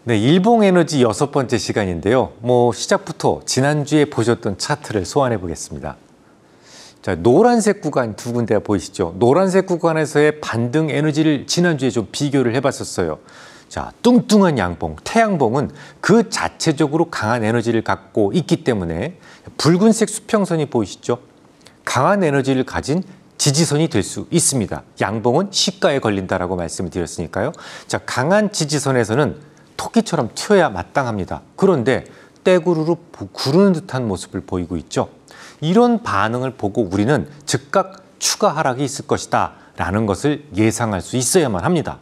네, 일봉에너지 6번째 시간인데요. 시작부터 지난주에 보셨던 차트를 소환해 보겠습니다. 자, 노란색 구간 두 군데 보이시죠? 노란색 구간에서의 반등 에너지를 지난주에 좀 비교를 해봤었어요. 자, 뚱뚱한 양봉, 태양봉은 그 자체적으로 강한 에너지를 갖고 있기 때문에 붉은색 수평선이 보이시죠? 강한 에너지를 가진 지지선이 될 수 있습니다. 양봉은 시가에 걸린다라고 말씀을 드렸으니까요. 자, 강한 지지선에서는 토끼처럼 튀어야 마땅합니다. 그런데 떼구르르 구르는 듯한 모습을 보이고 있죠. 이런 반응을 보고 우리는 즉각 추가 하락이 있을 것이다 라는 것을 예상할 수 있어야만 합니다.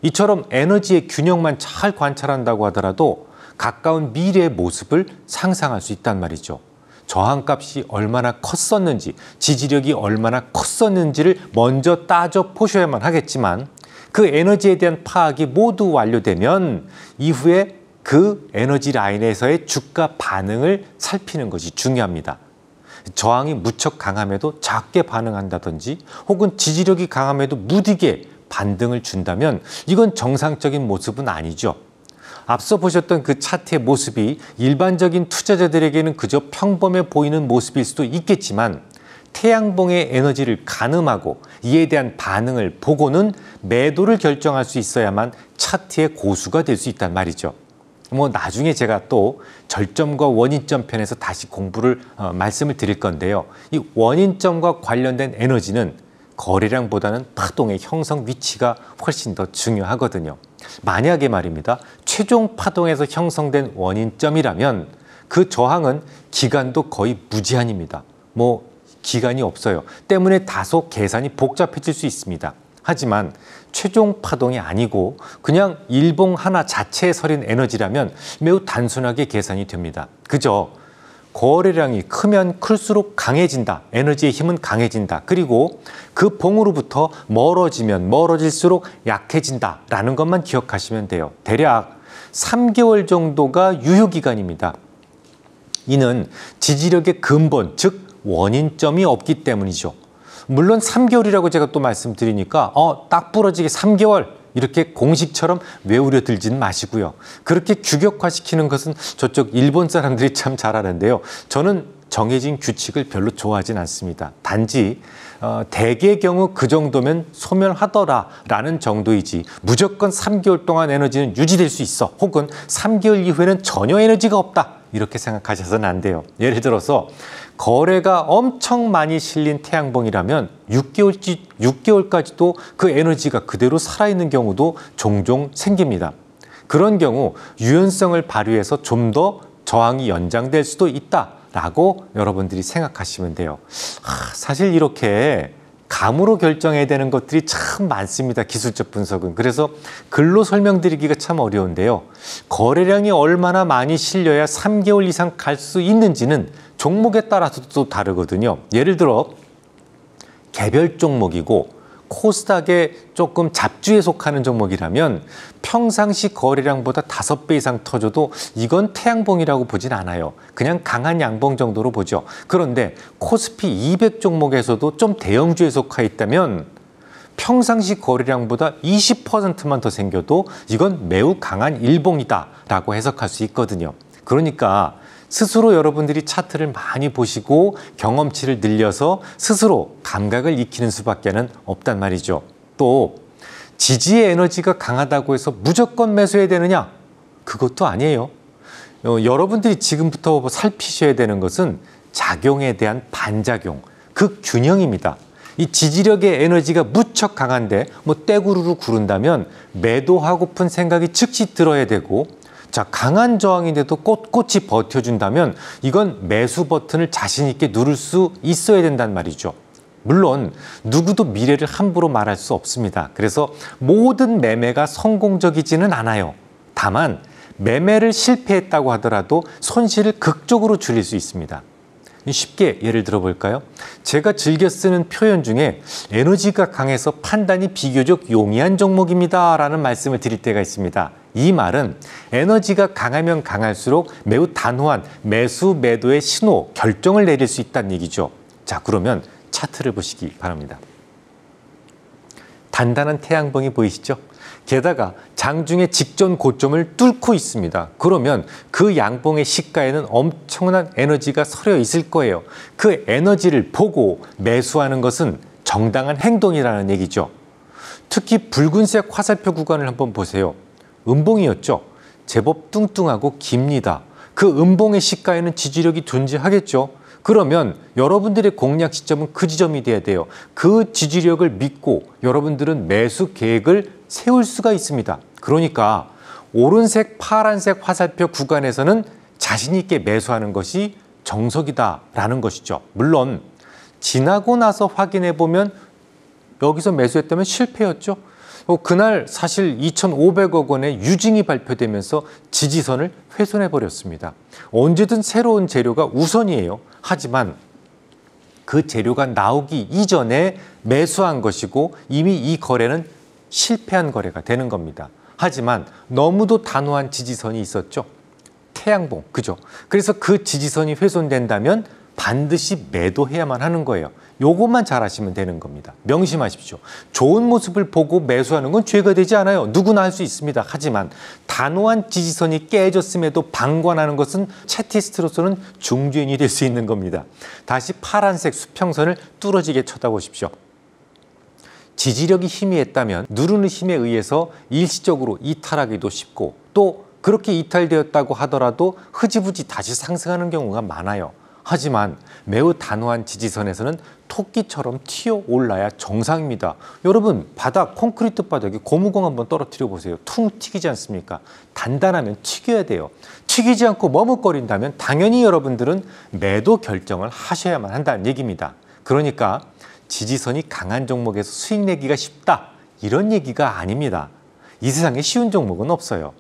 이처럼 에너지의 균형만 잘 관찰한다고 하더라도 가까운 미래의 모습을 상상할 수 있단 말이죠. 저항값이 얼마나 컸었는지, 지지력이 얼마나 컸었는지를 먼저 따져 보셔야만 하겠지만 그 에너지에 대한 파악이 모두 완료되면 이후에 그 에너지 라인에서의 주가 반응을 살피는 것이 중요합니다. 저항이 무척 강함에도 작게 반응한다든지 혹은 지지력이 강함에도 무디게 반등을 준다면 이건 정상적인 모습은 아니죠. 앞서 보셨던 그 차트의 모습이 일반적인 투자자들에게는 그저 평범해 보이는 모습일 수도 있겠지만 태양봉의 에너지를 가늠하고 이에 대한 반응을 보고는 매도를 결정할 수 있어야만 차트의 고수가 될 수 있단 말이죠. 나중에 제가 또 절점과 원인점 편에서 다시 공부를 말씀을 드릴 건데요. 이 원인점과 관련된 에너지는 거래량보다는 파동의 형성 위치가 훨씬 더 중요하거든요. 만약에 말입니다. 최종 파동에서 형성된 원인점이라면 그 저항은 기간도 거의 무제한입니다. 기간이 없어요. 때문에 다소 계산이 복잡해질 수 있습니다. 하지만 최종 파동이 아니고 그냥 일봉 하나 자체에 서린 에너지라면 매우 단순하게 계산이 됩니다. 그저 거래량이 크면 클수록 강해진다. 에너지의 힘은 강해진다. 그리고 그 봉으로부터 멀어지면 멀어질수록 약해진다라는 것만 기억하시면 돼요. 대략 3개월 정도가 유효기간입니다. 이는 지지력의 근본, 즉 원인점이 없기 때문이죠. 물론 3개월이라고 제가 또 말씀드리니까 딱 부러지게 3개월 이렇게 공식처럼 외우려 들지는 마시고요. 그렇게 규격화시키는 것은 저쪽 일본 사람들이 참 잘하는데요. 저는 정해진 규칙을 별로 좋아하진 않습니다. 단지 대개의 경우 그 정도면 소멸하더라라는 정도이지 무조건 3개월 동안 에너지는 유지될 수 있어. 혹은 3개월 이후에는 전혀 에너지가 없다. 이렇게 생각하셔서는 안 돼요. 예를 들어서 거래가 엄청 많이 실린 태양봉이라면 6개월까지도 그 에너지가 그대로 살아있는 경우도 종종 생깁니다. 그런 경우 유연성을 발휘해서 좀 더 저항이 연장될 수도 있다라고 여러분들이 생각하시면 돼요. 사실 이렇게 감으로 결정해야 되는 것들이 참 많습니다. 기술적 분석은. 그래서 글로 설명드리기가 참 어려운데요. 거래량이 얼마나 많이 실려야 3개월 이상 갈 수 있는지는 종목에 따라서도 다르거든요. 예를 들어 개별 종목이고 코스닥에 조금 잡주에 속하는 종목이라면 평상시 거래량보다 5배 이상 터져도 이건 태양봉이라고 보진 않아요. 그냥 강한 양봉 정도로 보죠. 그런데 코스피 200 종목에서도 좀 대형주에 속해 있다면 평상시 거래량보다 20%만 더 생겨도 이건 매우 강한 일봉이다라고 해석할 수 있거든요. 그러니까 스스로 여러분들이 차트를 많이 보시고 경험치를 늘려서 스스로 감각을 익히는 수밖에는 없단 말이죠. 또 지지의 에너지가 강하다고 해서 무조건 매수해야 되느냐? 그것도 아니에요. 여러분들이 지금부터 살피셔야 되는 것은 작용에 대한 반작용, 그 균형입니다. 이 지지력의 에너지가 무척 강한데 떼구르르 구른다면 매도하고픈 생각이 즉시 들어야 되고 자, 강한 저항인데도 꼿꼿이 버텨준다면 이건 매수 버튼을 자신 있게 누를 수 있어야 된단 말이죠. 물론 누구도 미래를 함부로 말할 수 없습니다. 그래서 모든 매매가 성공적이지는 않아요. 다만 매매를 실패했다고 하더라도 손실을 극적으로 줄일 수 있습니다. 쉽게 예를 들어볼까요? 제가 즐겨 쓰는 표현 중에 에너지가 강해서 판단이 비교적 용이한 종목입니다 라는 말씀을 드릴 때가 있습니다. 이 말은 에너지가 강하면 강할수록 매우 단호한 매수 매도의 신호, 결정을 내릴 수 있다는 얘기죠. 자, 그러면 차트를 보시기 바랍니다. 단단한 태양봉이 보이시죠? 게다가 장중에 직전 고점을 뚫고 있습니다. 그러면 그 양봉의 시가에는 엄청난 에너지가 서려 있을 거예요. 그 에너지를 보고 매수하는 것은 정당한 행동이라는 얘기죠. 특히 붉은색 화살표 구간을 한번 보세요. 음봉이었죠. 제법 뚱뚱하고 깁니다. 그 음봉의 시가에는 지지력이 존재하겠죠. 그러면 여러분들의 공략 시점은 그 지점이 돼야 돼요. 그 지지력을 믿고 여러분들은 매수 계획을 세울 수가 있습니다. 그러니까 오른색, 파란색 화살표 구간에서는 자신 있게 매수하는 것이 정석이다라는 것이죠. 물론 지나고 나서 확인해 보면 여기서 매수했다면 실패였죠. 그날 사실 2,500억 원의 유증이 발표되면서 지지선을 훼손해 버렸습니다. 언제든 새로운 재료가 우선이에요. 하지만 그 재료가 나오기 이전에 매수한 것이고 이미 이 거래는 실패한 거래가 되는 겁니다. 하지만 너무도 단호한 지지선이 있었죠. 태양봉, 그죠? 그래서 그 지지선이 훼손된다면 반드시 매도해야만 하는 거예요. 요것만 잘 하시면 되는 겁니다. 명심하십시오. 좋은 모습을 보고 매수하는 건 죄가 되지 않아요. 누구나 할 수 있습니다. 하지만 단호한 지지선이 깨졌음에도 방관하는 것은 차티스트로서는 중죄인이 될 수 있는 겁니다. 다시 파란색 수평선을 뚫어지게 쳐다보십시오. 지지력이 희미했다면 누르는 힘에 의해서 일시적으로 이탈하기도 쉽고 또 그렇게 이탈되었다고 하더라도 흐지부지 다시 상승하는 경우가 많아요. 하지만 매우 단호한 지지선에서는 토끼처럼 튀어 올라야 정상입니다. 여러분, 바닥, 콘크리트 바닥에 고무공 한번 떨어뜨려 보세요. 퉁 튀기지 않습니까? 단단하면 튀겨야 돼요. 튀기지 않고 머뭇거린다면 당연히 여러분들은 매도 결정을 하셔야만 한다는 얘기입니다. 그러니까 지지선이 강한 종목에서 수익 내기가 쉽다, 이런 얘기가 아닙니다. 이 세상에 쉬운 종목은 없어요.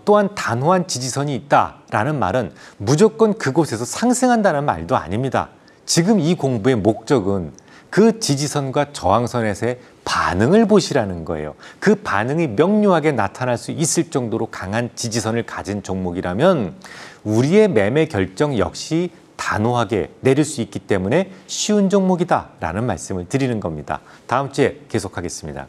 또한 단호한 지지선이 있다라는 말은 무조건 그곳에서 상승한다는 말도 아닙니다. 지금 이 공부의 목적은 그 지지선과 저항선에서의 반응을 보시라는 거예요. 그 반응이 명료하게 나타날 수 있을 정도로 강한 지지선을 가진 종목이라면 우리의 매매 결정 역시 단호하게 내릴 수 있기 때문에 쉬운 종목이다라는 말씀을 드리는 겁니다. 다음 주에 계속하겠습니다.